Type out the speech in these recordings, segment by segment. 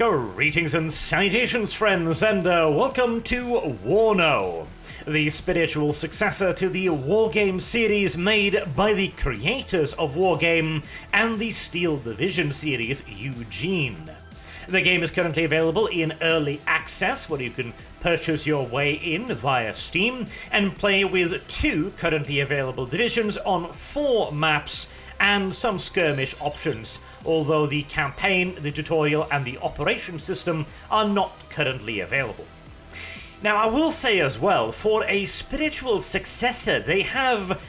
Greetings and salutations, friends, and welcome to WARNO, the spiritual successor to the Wargame series made by the creators of Wargame and the Steel Division series, Eugene. The game is currently available in early access, where you can purchase your way in via Steam and play with 2 currently available divisions on 4 maps and some skirmish options, although the campaign, the tutorial, and the operation system are not currently available. Now, I will say as well, for a spiritual successor, they have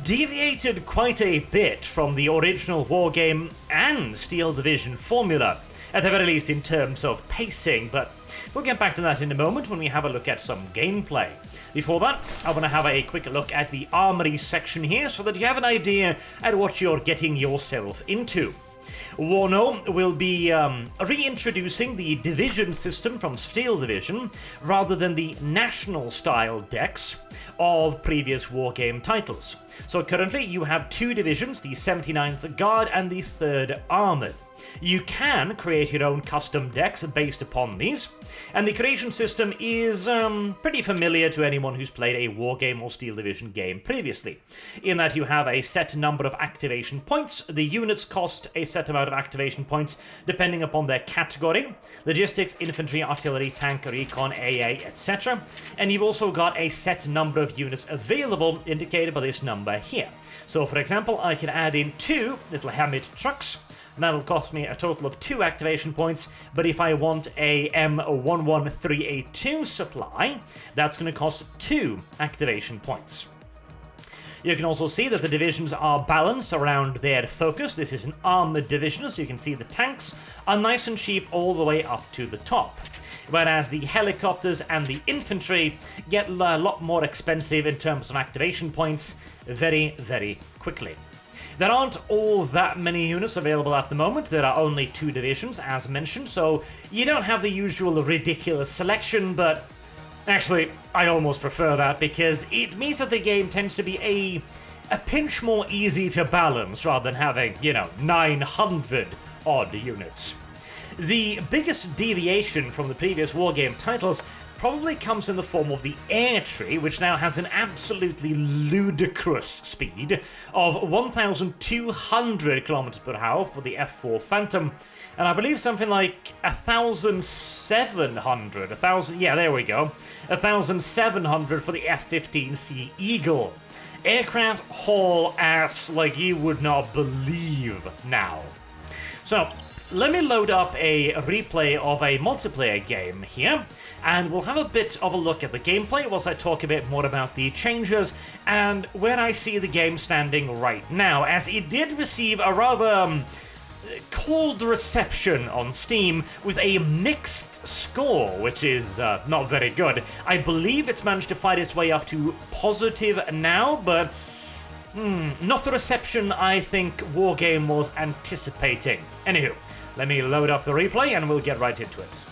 deviated quite a bit from the original Wargame and Steel Division formula, at the very least in terms of pacing, but we'll get back to that in a moment when we have a look at some gameplay. Before that, I want to have a quick look at the Armoury section here so that you have an idea at what you're getting yourself into. WARNO will be reintroducing the division system from Steel Division rather than the national style decks of previous Wargame titles. So currently you have 2 divisions, the 79th Guard and the 3rd Armoured. You can create your own custom decks based upon these, and the creation system is pretty familiar to anyone who's played a Wargame or Steel Division game previously, in that you have a set number of activation points. The units cost a set amount of activation points depending upon their category: logistics, infantry, artillery, tank, recon, AA, etc. And you've also got a set number of units available, indicated by this number here. So for example, I can add in 2 little Hamid trucks. That'll cost me a total of 2 activation points, but if I want a M11382 supply, that's going to cost 2 activation points. You can also see that the divisions are balanced around their focus. This is an armored division, so you can see the tanks are nice and cheap all the way up to the top, whereas the helicopters and the infantry get a lot more expensive in terms of activation points very, very quickly. There aren't all that many units available at the moment. There are only 2 divisions, as mentioned, so you don't have the usual ridiculous selection, but actually, I almost prefer that because it means that the game tends to be a pinch more easy to balance rather than having, 900 odd units. The biggest deviation from the previous Wargame titles probably comes in the form of the air tree, which now has an absolutely ludicrous speed of 1,200 kilometers per hour for the F4 Phantom, and I believe something like 1,700, 1,700 for the F-15C Eagle. Aircraft haul ass like you would not believe now. So, let me load up a replay of a multiplayer game here, and we'll have a bit of a look at the gameplay whilst I talk a bit more about the changes and where I see the game standing right now, as it did receive a rather cold reception on Steam with a mixed score, which is not very good. I believe it's managed to fight its way up to positive now, but not the reception I think Wargame was anticipating. Anywho, let me load up the replay and we'll get right into it.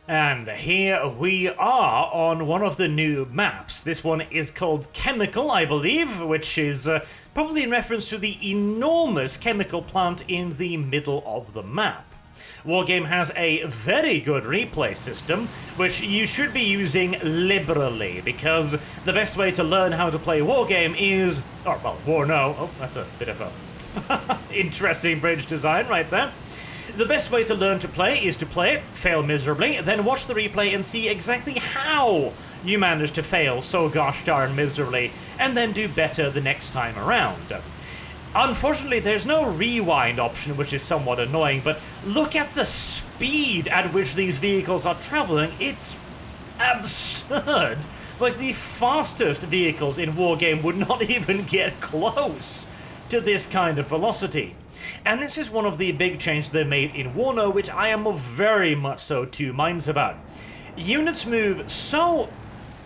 And here we are on one of the new maps. This one is called Chemical, I believe, which is probably in reference to the enormous chemical plant in the middle of the map. Wargame has a very good replay system, which you should be using liberally, because the best way to learn how to play Wargame is... WARNO. Oh, that's a bit of a interesting bridge design right there. The best way to learn to play is to play it, fail miserably, then watch the replay and see exactly how you managed to fail so gosh darn miserably, and then do better the next time around. Unfortunately, there's no rewind option, which is somewhat annoying, but look at the speed at which these vehicles are traveling. It's absurd. Like, the fastest vehicles in Wargame would not even get close to this kind of velocity. And this is one of the big changes they made in WARNO, which I am very much so 2 minds about. Units move so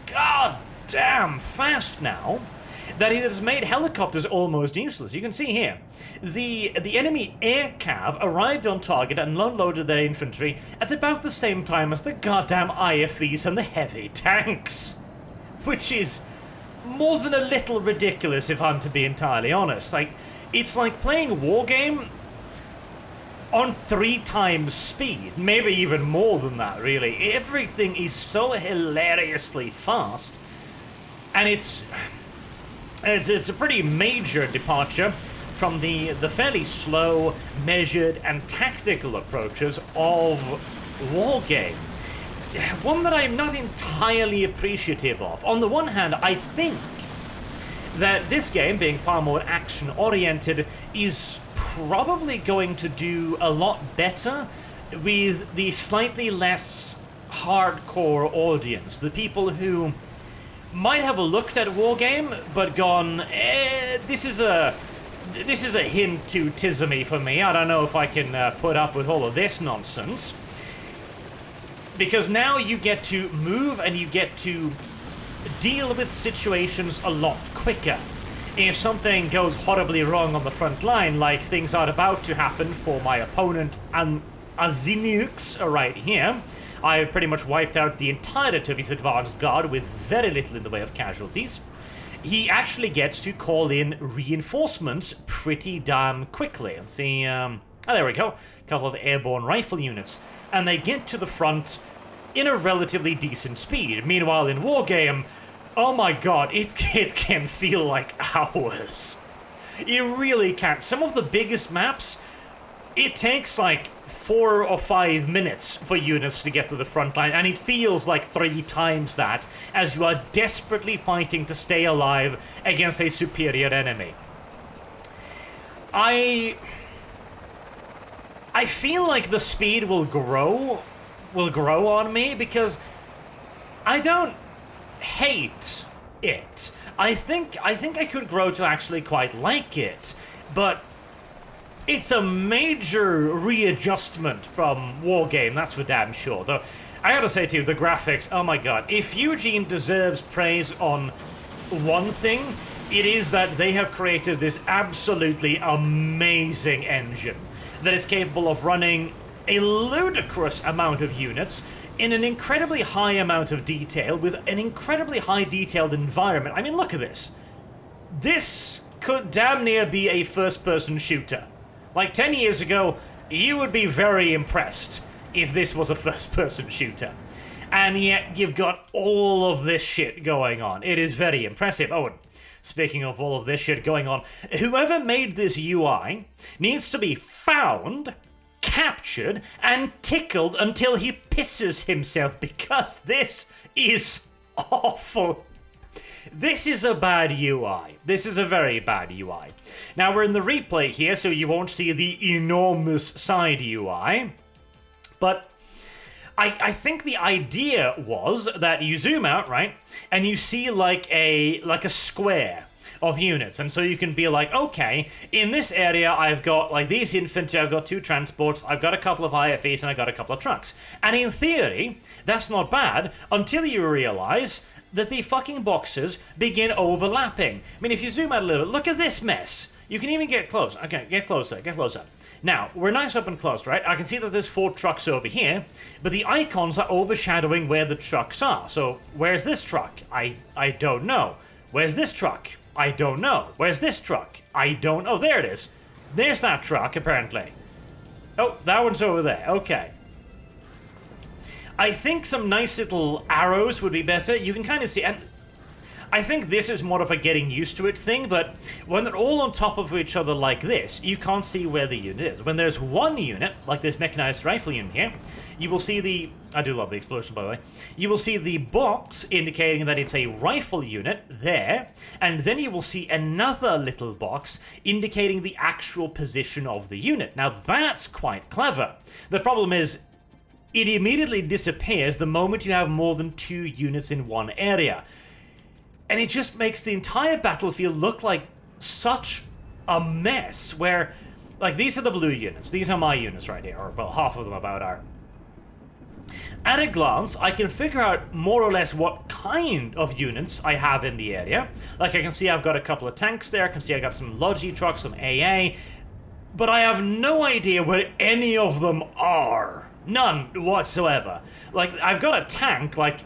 goddamn fast now that it has made helicopters almost useless. You can see here, the enemy air cav arrived on target and unloaded their infantry at about the same time as the goddamn IFVs and the heavy tanks, which is more than a little ridiculous if I'm to be entirely honest. Like, it's like playing Wargame on 3 times speed, maybe even more than that, really. Everything is so hilariously fast, and it's a pretty major departure from the fairly slow, measured, and tactical approaches of Wargame. One that I'm not entirely appreciative of. On the one hand, I think that this game, being far more action-oriented, is probably going to do a lot better with the slightly less hardcore audience. The people who might have looked at Wargame, but gone, this is a hint too tismy for me. I don't know if I can put up with all of this nonsense. Because now you get to move and you get to deal with situations a lot quicker. If something goes horribly wrong on the front line, like things are about to happen for my opponent and Azinux right here, I've pretty much wiped out the entirety of his advanced guard with very little in the way of casualties. He actually gets to call in reinforcements pretty damn quickly. Let's see, there we go, a couple of airborne rifle units. And they get to the front in a relatively decent speed. Meanwhile, in Wargame, oh my god, it can feel like hours. It really can. Some of the biggest maps, it takes like 4 or 5 minutes for units to get to the front line, and it feels like 3 times that as you are desperately fighting to stay alive against a superior enemy. I feel like the speed will grow on me, because I don't hate it. I think I could grow to actually quite like it, but it's a major readjustment from Wargame, that's for damn sure. Though I gotta say too, the graphics, oh my god. If Eugene deserves praise on one thing, it is that they have created this absolutely amazing engine that is capable of running a ludicrous amount of units in an incredibly high amount of detail with an incredibly high detailed environment. I mean, look at this. This could damn near be a first-person shooter. Like 10 years ago, you would be very impressed if this was a first-person shooter. And yet, you've got all of this shit going on. It is very impressive. Oh, and speaking of all of this shit going on, whoever made this UI needs to be found, captured, and tickled until he pisses himself, because this is awful. This is a bad UI. This is a very bad UI. Now, we're in the replay here, so you won't see the enormous side UI, but I think the idea was that you zoom out, right, and you see like a square of units, and so you can be like, okay, in this area I've got like these infantry, I've got 2 transports, I've got a couple of IFEs, and I've got a couple of trucks. And in theory, that's not bad until you realize that the fucking boxes begin overlapping. I mean, if you zoom out a little bit, look at this mess. You can even get close. Okay, get closer, get closer. Now, we're nice up and close, right? I can see that there's 4 trucks over here, but the icons are overshadowing where the trucks are. So, where's this truck? I don't know. Where's this truck? I don't know. Where's this truck? I don't know. There it is. There's that truck, apparently. Oh, that one's over there. Okay. I think some nice little arrows would be better. You can kind of see, and I think this is more of a getting used to it thing, but when they're all on top of each other like this, you can't see where the unit is. When there's one unit, like this mechanized rifle unit here, you will see the, I do love the explosion, by the way, you will see the box indicating that it's a rifle unit there, and then you will see another little box indicating the actual position of the unit. Now that's quite clever. The problem is, it immediately disappears the moment you have more than 2 units in one area. And it just makes the entire battlefield look like such a mess, where, like, these are the blue units. These are my units right here, or about half of them about are. At a glance, I can figure out more or less what kind of units I have in the area. Like, I can see I've got a couple of tanks there, I can see I got some Logi trucks, some AA, but I have no idea where any of them are. None whatsoever. Like, I've got a tank, like,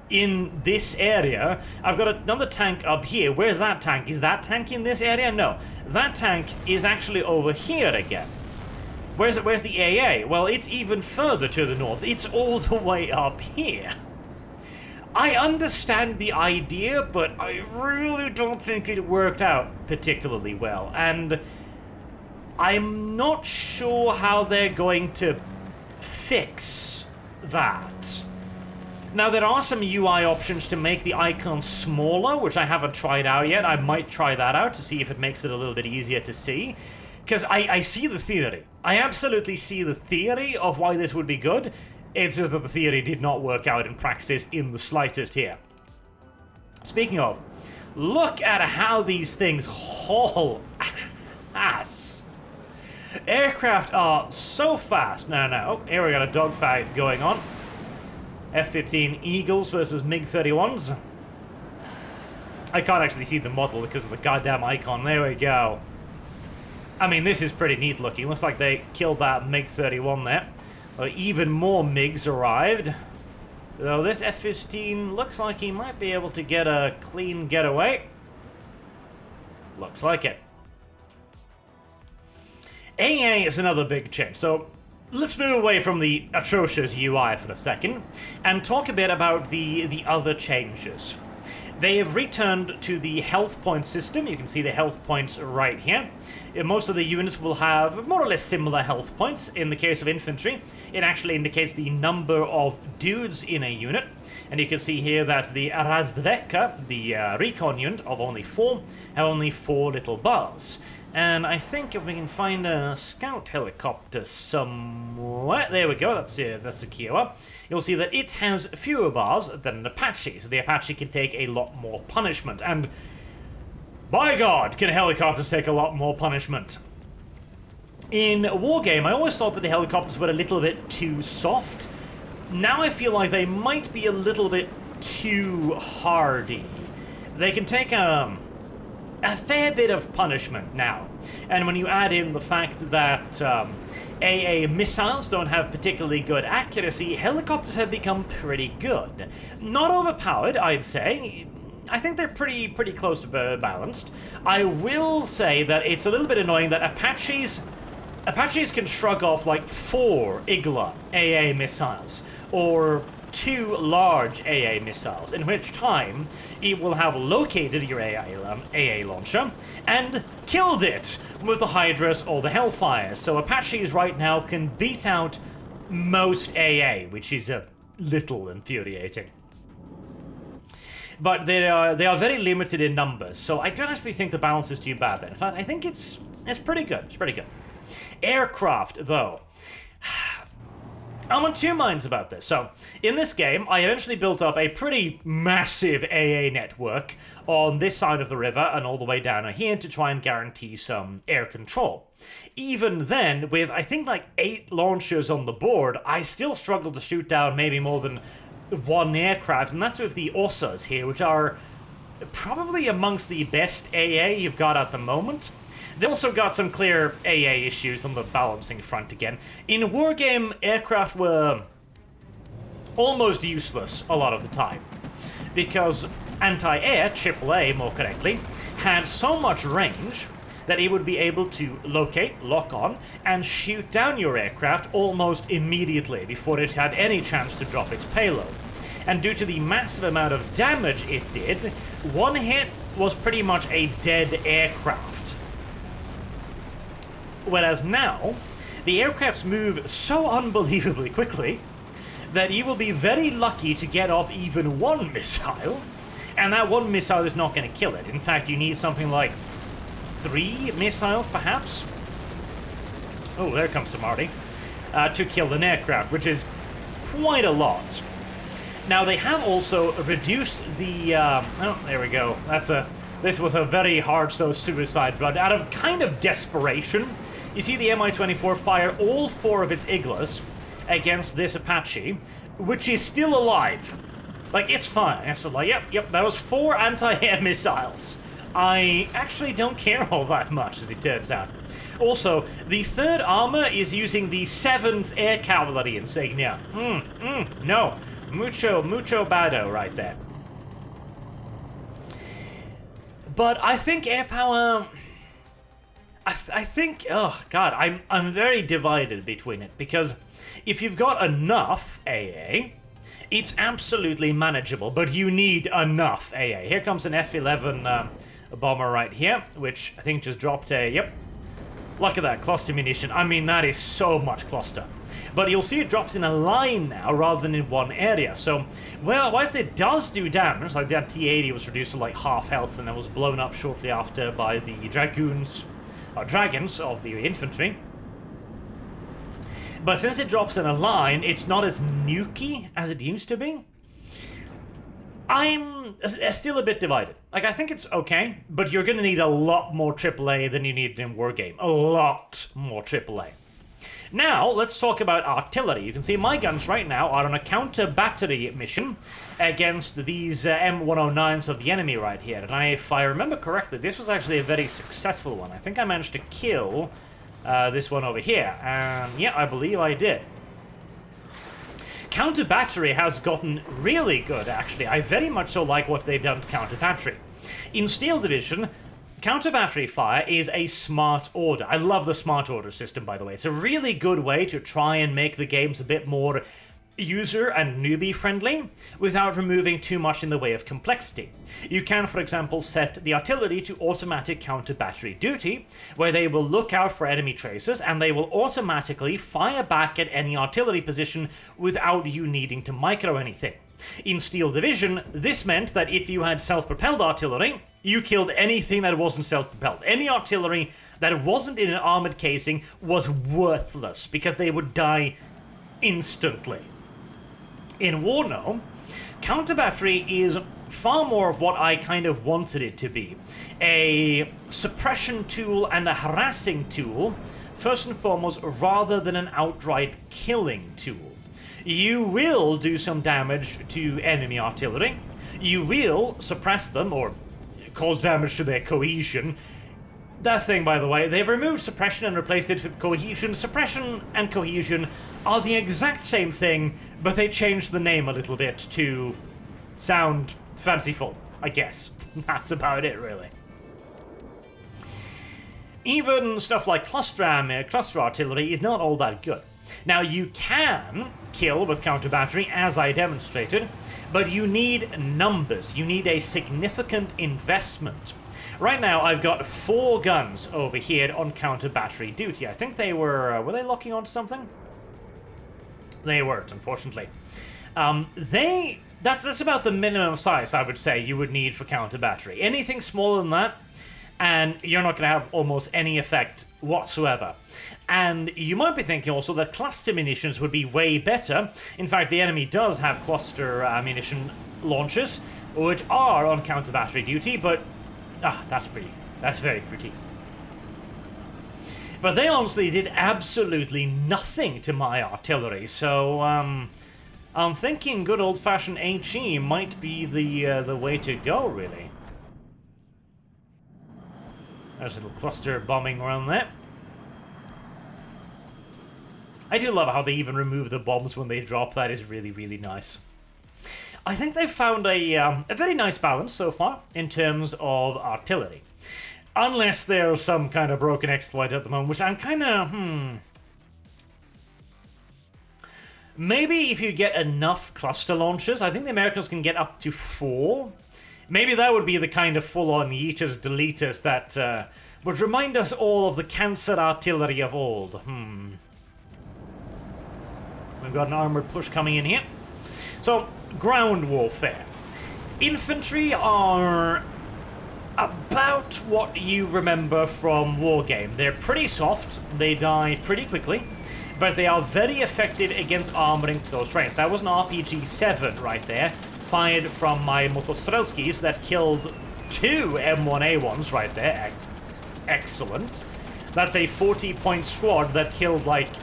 in this area. I've got another tank up here. Where's that tank? Is that tank in this area? No. That tank is actually over here again. Where's the AA? Well, it's even further to the north. It's all the way up here. I understand the idea, but I really don't think it worked out particularly well. And I'm not sure how they're going to fix that. Now, there are some UI options to make the icon smaller, which I haven't tried out yet. I might try that out to see if it makes it a little bit easier to see. Because I see the theory. I absolutely see the theory of why this would be good. It's just that the theory did not work out in practice in the slightest here. Speaking of, look at how these things haul ass. Aircraft are so fast. No, here we got a dogfight going on. F-15 Eagles versus MiG-31s. I can't actually see the model because of the goddamn icon. There we go. I mean, this is pretty neat looking. Looks like they killed that MiG-31 there. Even more MiGs arrived. Though this F-15 looks like he might be able to get a clean getaway. Looks like it. AA is another big change. So let's move away from the atrocious UI for a second and talk a bit about the other changes. They have returned to the health point system. You can see the health points right here. Most of the units will have more or less similar health points. In the case of infantry, it actually indicates the number of dudes in a unit. And you can see here that the Razdveka, the recon unit of only 4, have only 4 little bars. And I think if we can find a scout helicopter somewhere, there we go, that's a Kiowa. You'll see that it has fewer bars than an Apache, so the Apache can take a lot more punishment. And by God, can helicopters take a lot more punishment. In Wargame, I always thought that the helicopters were a little bit too soft. Now I feel like they might be a little bit too hardy. They can take a fair bit of punishment now. And when you add in the fact that AA missiles don't have particularly good accuracy, helicopters have become pretty good. Not overpowered, I'd say. I think they're pretty close to balanced. I will say that it's a little bit annoying that Apaches can shrug off like 4 Igla AA missiles, or 2 large AA missiles, in which time it will have located your AA launcher and killed it with the Hydras or the Hellfires. So Apaches right now can beat out most AA, which is a little infuriating. But they are very limited in numbers, so I don't actually think the balance is too bad there. In fact, I think it's pretty good. It's pretty good. Aircraft, though. I'm on 2 minds about this. So, in this game, I eventually built up a pretty massive AA network on this side of the river and all the way down here to try and guarantee some air control. Even then, with I think like 8 launchers on the board, I still struggled to shoot down maybe more than 1 aircraft, and that's with the Orsas here, which are probably amongst the best AA you've got at the moment. They also got some clear AA issues on the balancing front again. In Wargame, aircraft were almost useless a lot of the time, because anti-air, AAA more correctly, had so much range that it would be able to locate, lock on, and shoot down your aircraft almost immediately before it had any chance to drop its payload. And due to the massive amount of damage it did, 1 hit was pretty much a dead aircraft. Whereas now, the aircrafts move so unbelievably quickly that you will be very lucky to get off even 1 missile, and that 1 missile is not going to kill it. In fact, you need something like 3 missiles, perhaps? Oh, there comes some Arty. To kill an aircraft, which is quite a lot. Now, they have also reduced the... oh, there we go. This was a very hard suicide run. Out of kind of desperation, you see the Mi-24 fire all 4 of its Iglas against this Apache, which is still alive. Like, it's fine. It's like, yep, that was 4 anti-air missiles. I actually don't care all that much, as it turns out. Also, the 3rd armor is using the 7th Air Cavalry insignia. No. Mucho bado right there. But I think air power... I think, oh god, I'm very divided between it, because if you've got enough AA, it's absolutely manageable, but you need enough AA. Here comes an F-11 bomber right here, which I think just dropped a, yep. Look at that, cluster munition. I mean, that is so much cluster. But you'll see it drops in a line now, rather than in one area. So, well, whilst it does do damage, like that T-80 was reduced to like half health and then was blown up shortly after by the dragons of the infantry. But since it drops in a line, it's not as nukey as it used to be. I'm still a bit divided. Like, I think it's okay, but you're going to need a lot more AAA than you needed in Wargame. A lot more AAA. Now, let's talk about artillery. You can see my guns right now are on a counter-battery mission against these M109s of the enemy right here. And if I remember correctly, this was actually a very successful one. I think I managed to kill this one over here. And yeah, I believe I did. Counter-battery has gotten really good, actually. I very much so like what they've done to counter-battery. In Steel Division, counter-battery fire is a smart order. I love the smart order system, by the way. It's a really good way to try and make the games a bit more user and newbie friendly without removing too much in the way of complexity. You can, for example, set the artillery to automatic counter-battery duty, where they will look out for enemy tracers and they will automatically fire back at any artillery position without you needing to micro anything. In Steel Division, this meant that if you had self-propelled artillery, you killed anything that wasn't self-propelled. Any artillery that wasn't in an armored casing was worthless because they would die instantly. In WARNO, counter-battery is far more of what I kind of wanted it to be. A suppression tool and a harassing tool, first and foremost, rather than an outright killing tool. You will do some damage to enemy artillery. You will suppress them, or cause damage to their cohesion. That thing, by the way, they've removed suppression and replaced it with cohesion. Suppression and cohesion are the exact same thing, but they changed the name a little bit to sound fanciful, I guess. That's about it, really. Even stuff like cluster artillery is not all that good. Now, you can kill with counter-battery, as I demonstrated, but you need numbers. You need a significant investment. Right now, I've got 4 guns over here on counter-battery duty. I think they were they locking onto something? They weren't, unfortunately. That's about the minimum size, I would say, you would need for counter-battery. Anything smaller than that, and you're not going to have almost any effect whatsoever. And you might be thinking also that cluster munitions would be way better. In fact, the enemy does have cluster ammunition launchers, which are on counter-battery duty, but that's pretty. That's very pretty. But they honestly did absolutely nothing to my artillery, so I'm thinking good old-fashioned HE might be the way to go, really. There's a little cluster bombing around there. I do love how they even remove the bombs when they drop. That is really, really nice. I think they've found a very nice balance so far in terms of artillery. Unless there's some kind of broken exploit at the moment, which I'm kind of, Maybe if you get enough cluster launchers, I think the Americans can get up to 4. Maybe that would be the kind of full-on yeeters deleters that would remind us all of the cancer artillery of old. We've got an armored push coming in here. So, ground warfare. Infantry are about what you remember from Wargame. They're pretty soft, they die pretty quickly, but they are very effective against armor in close range. That was an RPG-7 right there, fired from my Motostrelskis that killed 2 M1A1s right there. Excellent. That's a 40-point squad that killed, like,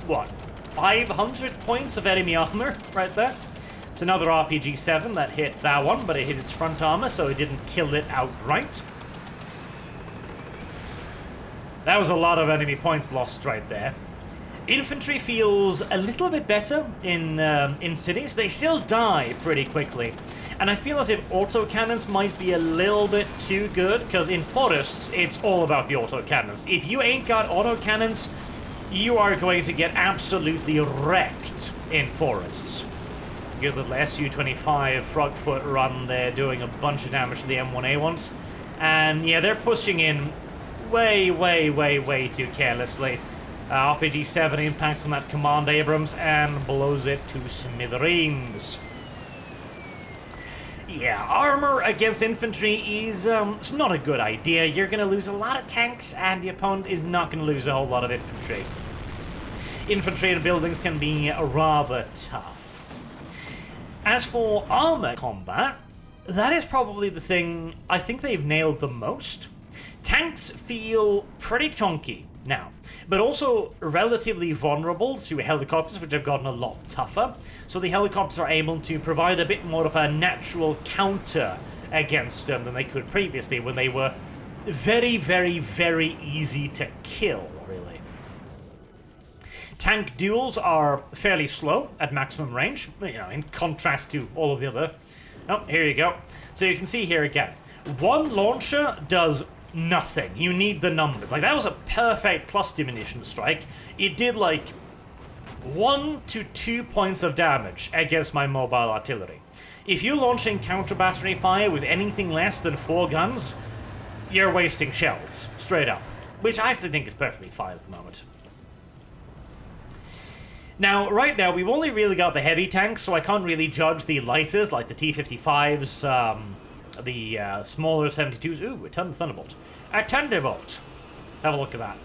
what, 500 points of enemy armor right there. It's another RPG-7 that hit that one, but it hit its front armor, so it didn't kill it outright. That was a lot of enemy points lost right there. Infantry feels a little bit better in cities. They still die pretty quickly. And I feel as if autocannons might be a little bit too good, because in forests, it's all about the autocannons. If you ain't got autocannons, you are going to get absolutely wrecked in forests. Good little Su-25 Frogfoot run there, doing a bunch of damage to the M1A1s. And yeah, they're pushing in way, way, way, way too carelessly. RPG-7 impacts on that Command Abrams and blows it to smithereens. Yeah, armor against infantry is it's not a good idea. You're going to lose a lot of tanks, and the opponent is not going to lose a whole lot of infantry. Infantry in buildings can be rather tough. As for armor combat, that is probably the thing I think they've nailed the most. Tanks feel pretty chunky now, but also relatively vulnerable to helicopters, which have gotten a lot tougher. So the helicopters are able to provide a bit more of a natural counter against them than they could previously, when they were very, very, very easy to kill, really. Tank duels are fairly slow at maximum range, you know, in contrast to all of the other. Oh, here you go. So you can see here again, one launcher does nothing. You need the numbers. Like, that was a perfect cluster munition strike. It did like 1 to 2 points of damage against my mobile artillery. If you're launching counter battery fire with anything less than 4 guns, you're wasting shells, straight up. Which I actually think is perfectly fine at the moment. Now, right now, we've only really got the heavy tanks, so I can't really judge the lighters, like the T-55s, the smaller 72s. Ooh, a Thunderbolt. A Thunderbolt. Have a look at that.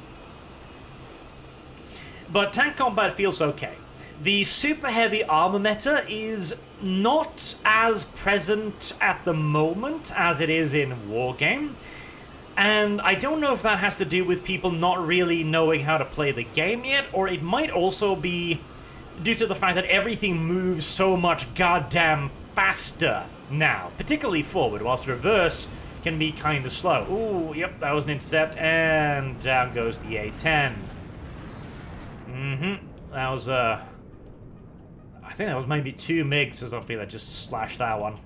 But tank combat feels okay. The super heavy armor meta is not as present at the moment as it is in Wargame. And I don't know if that has to do with people not really knowing how to play the game yet, or it might also be due to the fact that everything moves so much goddamn faster now, particularly forward, whilst reverse can be kind of slow. Ooh, yep, that was an intercept, and down goes the A-10. That was, I think that was maybe 2 MiGs or something that just slashed that one.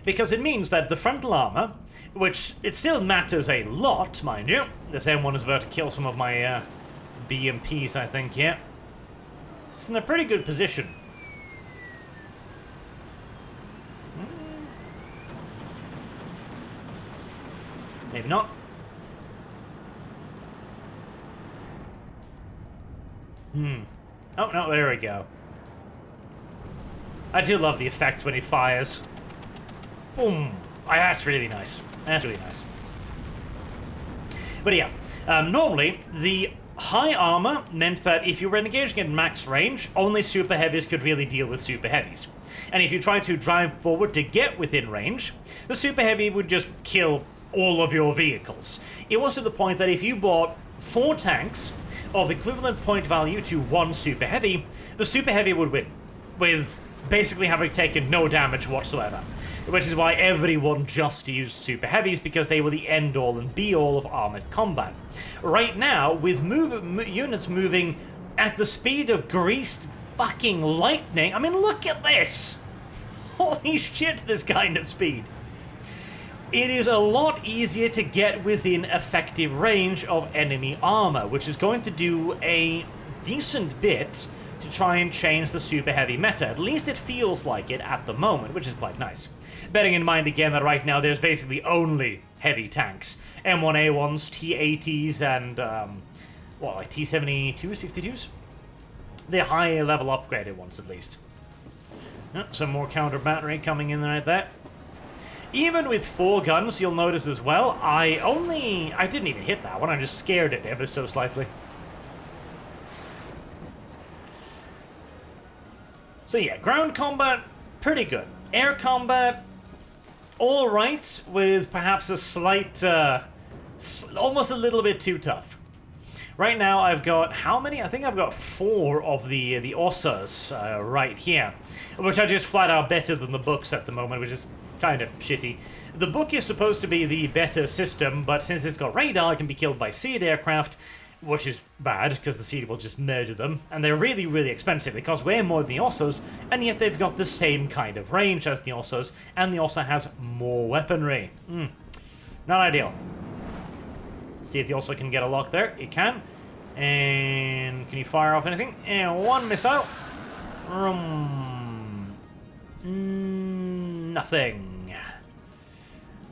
Because it means that the frontal armor, which it still matters a lot, mind you. This M1 is about to kill some of my BMPs, I think, yeah. It's in a pretty good position. Maybe not. Oh, no, there we go. I do love the effects when he fires. Boom. That's really nice. That's really nice. But yeah, normally, the high armor meant that if you were engaging at max range, only super heavies could really deal with super heavies. And if you tried to drive forward to get within range, the super heavy would just kill all of your vehicles. It was to the point that if you bought 4 tanks of equivalent point value to 1 super heavy, the super heavy would win, with basically having taken no damage whatsoever. Which is why everyone just used super heavies, because they were the end-all and be-all of armored combat. Right now, with units moving at the speed of greased fucking lightning, I mean, look at this! Holy shit, this kind of speed! It is a lot easier to get within effective range of enemy armor, which is going to do a decent bit to try and change the super heavy meta. At least it feels like it at the moment, which is quite nice. Bearing in mind again that right now there's basically only heavy tanks. M1A1s, T80s, and, like T72, 62s? The high level upgraded ones, at least. Some more counter battery coming in right there. Even with 4 guns, you'll notice as well, I didn't even hit that one, I just scared it ever so slightly. So yeah, ground combat, pretty good. Air combat, alright, with perhaps a slight, almost a little bit too tough. Right now I've got, how many? I think I've got 4 of the Ossas right here, which are just flat out better than the books at the moment, which is kind of shitty. The book is supposed to be the better system, but since it's got radar, it can be killed by seed aircraft, which is bad, because the city will just murder them, and they're really, really expensive. They cost way more than the Ossos, and yet they've got the same kind of range as the Ossos, and the Osso has more weaponry. Not ideal. See if the Osso can get a lock there. It can. And can you fire off anything? And one missile. Nothing.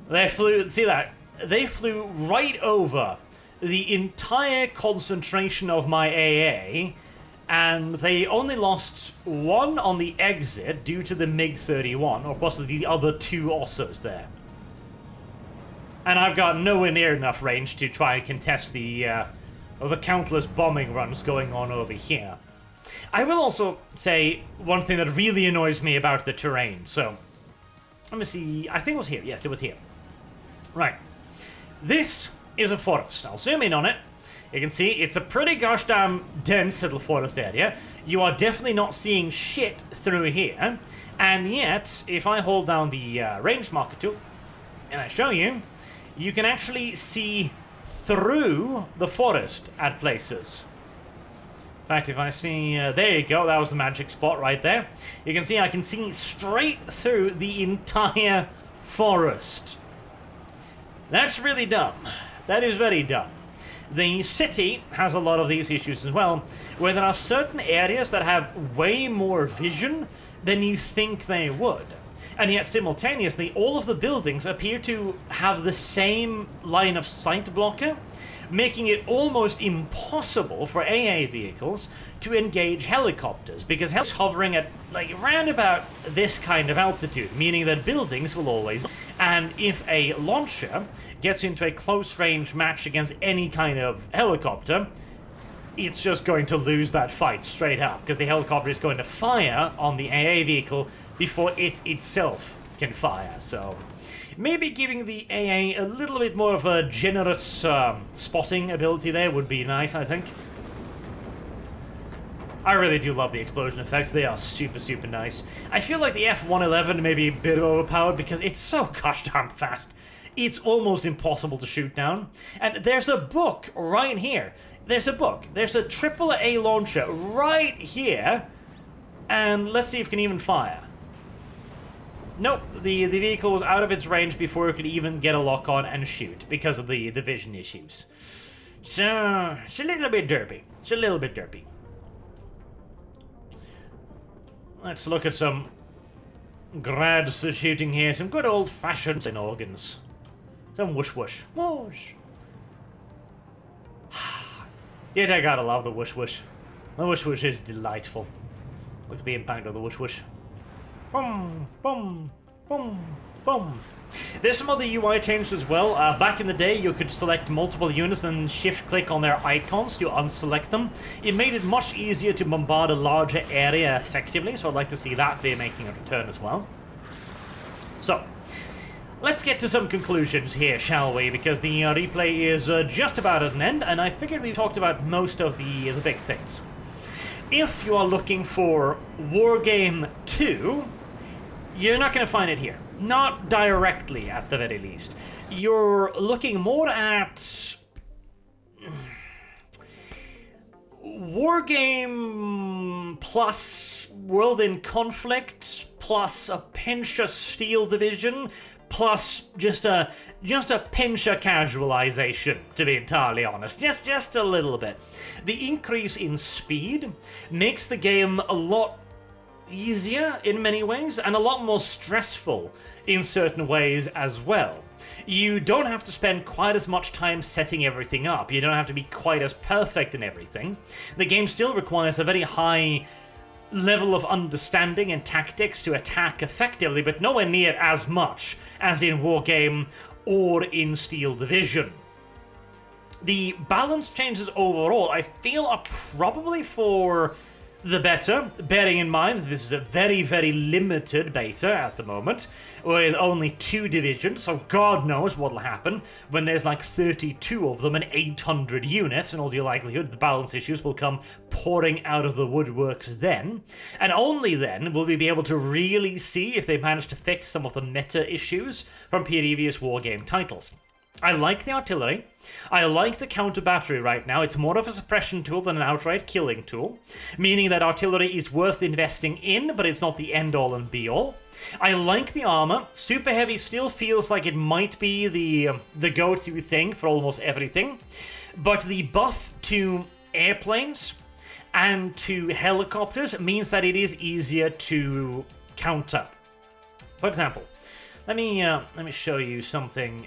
They flew, see that? They flew right over the entire concentration of my AA, and they only lost one on the exit due to the MiG-31, or possibly the other two Ossos there. And I've got nowhere near enough range to try and contest the countless bombing runs going on over here. I will also say one thing that really annoys me about the terrain. So, let me see. I think it was here. Yes, it was here. Right. This is a forest. I'll zoom in on it. You can see it's a pretty gosh damn dense little forest area. You are definitely not seeing shit through here. And yet, if I hold down the range marker tool and I show you, you can actually see through the forest at places. In fact, if I see, there you go, that was the magic spot right there. You can see I can see straight through the entire forest. That's really dumb. That is very dumb. The city has a lot of these issues as well, where there are certain areas that have way more vision than you think they would. And yet, simultaneously, all of the buildings appear to have the same line of sight blocker, making it almost impossible for AA vehicles to engage helicopters, because helicopters hovering at, like, around about this kind of altitude, meaning that buildings will always... And if a launcher gets into a close-range match against any kind of helicopter, it's just going to lose that fight straight up, because the helicopter is going to fire on the AA vehicle before it itself can fire. So maybe giving the AA a little bit more of a generous spotting ability there would be nice, I think. I really do love the explosion effects. They are super, super nice. I feel like the F-111 may be a bit overpowered because it's so gosh darn fast. It's almost impossible to shoot down. And there's a book right here. There's a book. There's a AAA launcher right here. And let's see if it can even fire. Nope, the vehicle was out of its range before it could even get a lock on and shoot because of the vision issues. So, it's a little bit derpy. It's a little bit derpy. Let's look at some grads shooting here. Some good old-fashioned organs. Some whoosh-whoosh. Whoosh. Yet I gotta love the whoosh-whoosh. The whoosh-whoosh is delightful. Look at the impact of the whoosh-whoosh. Boom, boom, boom, boom. There's some other UI changes as well. Back in the day, you could select multiple units and shift-click on their icons to unselect them. It made it much easier to bombard a larger area effectively, so I'd like to see that be making a return as well. So, let's get to some conclusions here, shall we? Because the replay is just about at an end, and I figured we've talked about most of the big things. If you are looking for Wargame 2, you're not going to find it here. Not directly, at the very least. You're looking more at Wargame plus World in Conflict plus a pinch of Steel Division plus just a pinch of casualization, to be entirely honest. Just a little bit. The increase in speed makes the game a lot easier in many ways and a lot more stressful in certain ways as well. You don't have to spend quite as much time setting everything up. You don't have to be quite as perfect in everything. The game still requires a very high level of understanding and tactics to attack effectively, but nowhere near as much as in Wargame or in Steel Division. The balance changes overall, I feel, are probably for the better, bearing in mind that this is a very, very limited beta at the moment, with only 2 divisions, so God knows what'll happen when there's like 32 of them and 800 units, and all your likelihood the balance issues will come pouring out of the woodworks then, and only then will we be able to really see if they manage to fix some of the meta issues from previous Wargame titles. I like the artillery. I like the counter battery right now. It's more of a suppression tool than an outright killing tool, meaning that artillery is worth investing in, but it's not the end-all and be-all. I like the armor. Super heavy still feels like it might be the go-to thing for almost everything, but the buff to airplanes and to helicopters means that it is easier to counter. For example, let me show you something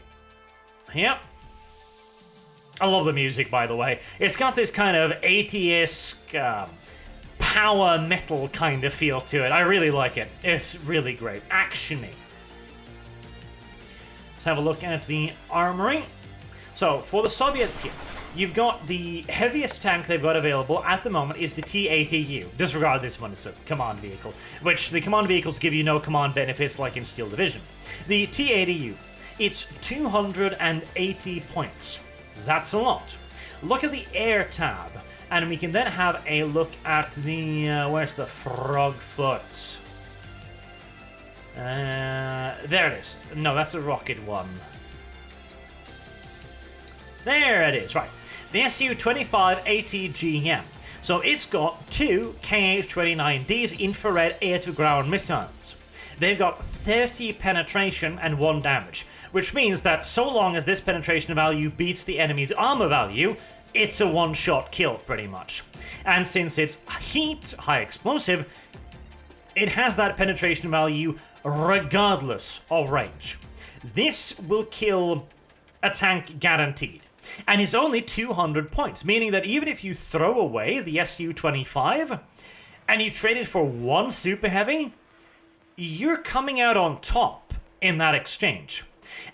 here. I love the music, by the way. It's got this kind of 80-esque power metal kind of feel to it. I really like it. It's really great. Action-y. Let's have a look at the armory. So, for the Soviets here, you've got the heaviest tank they've got available at the moment is the T-80U. Disregard this one, it's a command vehicle, which the command vehicles give you no command benefits like in Steel Division. The T-80U, it's 280 points. That's a lot. Look at the air tab, and we can then have a look at the, where's the frog foot? There it is. No, that's a rocket one. There it is, right. The Su-25 ATGM. So it's got two Kh-29Ds infrared air-to-ground missiles. They've got 30 penetration and 1 damage, which means that so long as this penetration value beats the enemy's armor value, it's a one-shot kill, pretty much. And since it's heat, high explosive, it has that penetration value regardless of range. This will kill a tank guaranteed. And it's only 200 points, meaning that even if you throw away the Su-25 and you trade it for one super heavy, you're coming out on top in that exchange.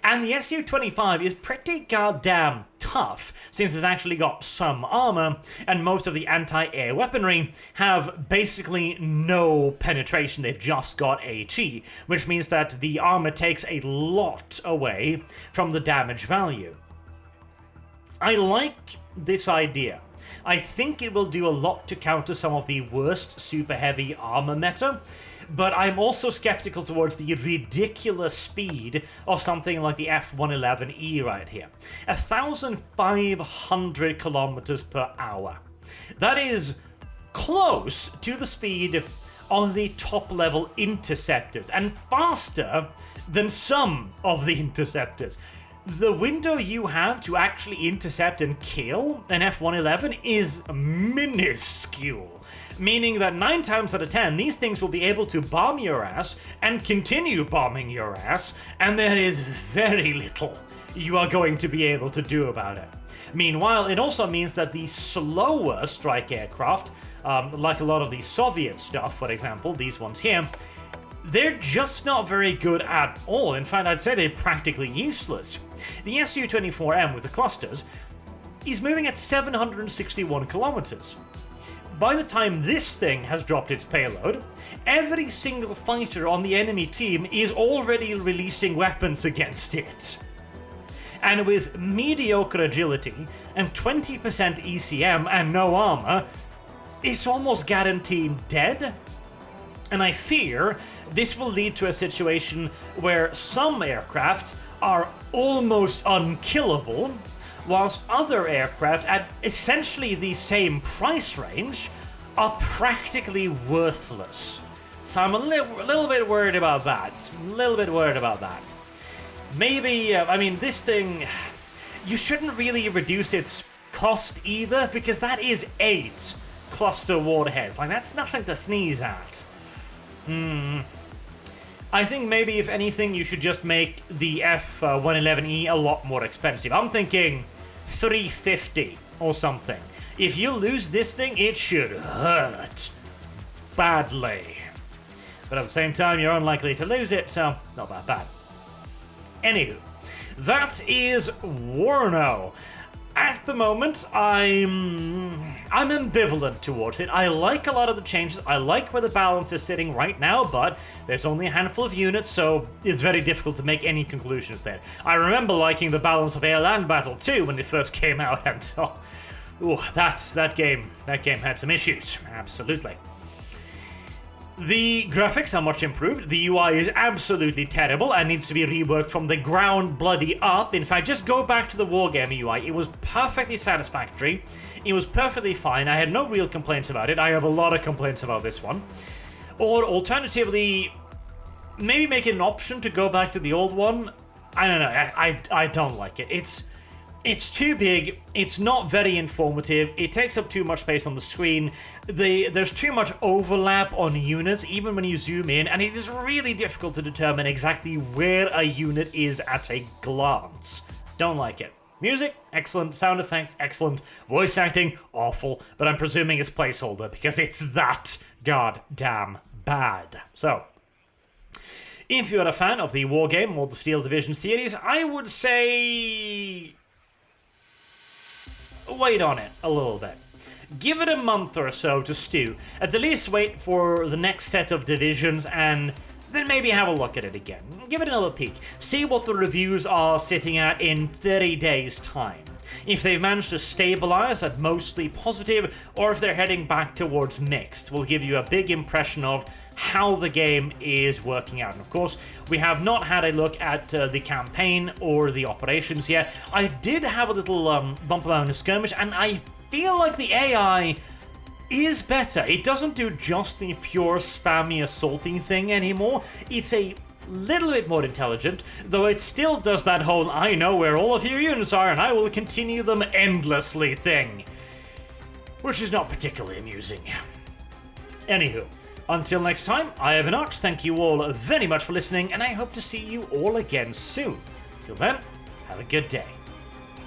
And the Su-25 is pretty goddamn tough, since it's actually got some armor, and most of the anti-air weaponry have basically no penetration, they've just got HE, which means that the armor takes a lot away from the damage value. I like this idea. I think it will do a lot to counter some of the worst super heavy armor meta, but I'm also skeptical towards the ridiculous speed of something like the F-111E right here. 1,500 kilometers per hour. That is close to the speed of the top-level interceptors, and faster than some of the interceptors. The window you have to actually intercept and kill an F-111 is minuscule, meaning that 9 times out of 10, these things will be able to bomb your ass and continue bombing your ass, and there is very little you are going to be able to do about it. Meanwhile, it also means that the slower strike aircraft, like a lot of the Soviet stuff, for example, these ones here, they're just not very good at all. In fact, I'd say they're practically useless. The Su-24M with the clusters is moving at 761 kilometers. By the time this thing has dropped its payload, every single fighter on the enemy team is already releasing weapons against it. And with mediocre agility and 20% ECM and no armor, it's almost guaranteed dead. And I fear this will lead to a situation where some aircraft are almost unkillable, whilst other aircraft at essentially the same price range are practically worthless. So I'm a little bit worried about that. Maybe, I mean, this thing, you shouldn't really reduce its cost either, because that is 8 cluster warheads. Like, that's nothing to sneeze at. I think maybe, if anything, you should just make the F-111E a lot more expensive. I'm thinking 350 or something. If you lose this thing, it should hurt badly. But at the same time, you're unlikely to lose it, so it's not that bad. Anywho, that is WARNO. At the moment, I'm ambivalent towards it. I like a lot of the changes. I like where the balance is sitting right now, but there's only a handful of units, so it's very difficult to make any conclusions there. I remember liking the balance of air-land battle too when it first came out, and so, that game had some issues. Absolutely. The graphics are much improved. The UI is absolutely terrible and needs to be reworked from the ground bloody up. In fact, just go back to the Wargame UI. It was perfectly satisfactory. It was perfectly fine. I had no real complaints about it. I have a lot of complaints about this one. Or alternatively, maybe make it an option to go back to the old one. I don't know. I don't like it. It's too big, it's not very informative, it takes up too much space on the screen, there's too much overlap on units even when you zoom in, and it is really difficult to determine exactly where a unit is at a glance. Don't like it. Music, excellent. Sound effects, excellent. Voice acting, awful, but I'm presuming it's placeholder because it's that goddamn bad. So, if you're a fan of the Wargame or the Steel Division series, I would say wait on it a little bit. Give it a month or so to stew. At the least wait for the next set of divisions and then maybe have a look at it again. Give it another peek. See what the reviews are sitting at in 30 days' time. If they've managed to stabilize at mostly positive, or if they're heading back towards mixed, will give you a big impression of how the game is working out. And of course, we have not had a look at the campaign or the operations yet. I did have a little bump around a skirmish, and I feel like the AI is better. It doesn't do just the pure spammy assaulting thing anymore. It's a little bit more intelligent, though it still does that whole I know where all of your units are and I will continue them endlessly thing, which is not particularly amusing. Anywho, until next time, I have been Arch. Thank you all very much for listening, and I hope to see you all again soon. Till then, have a good day.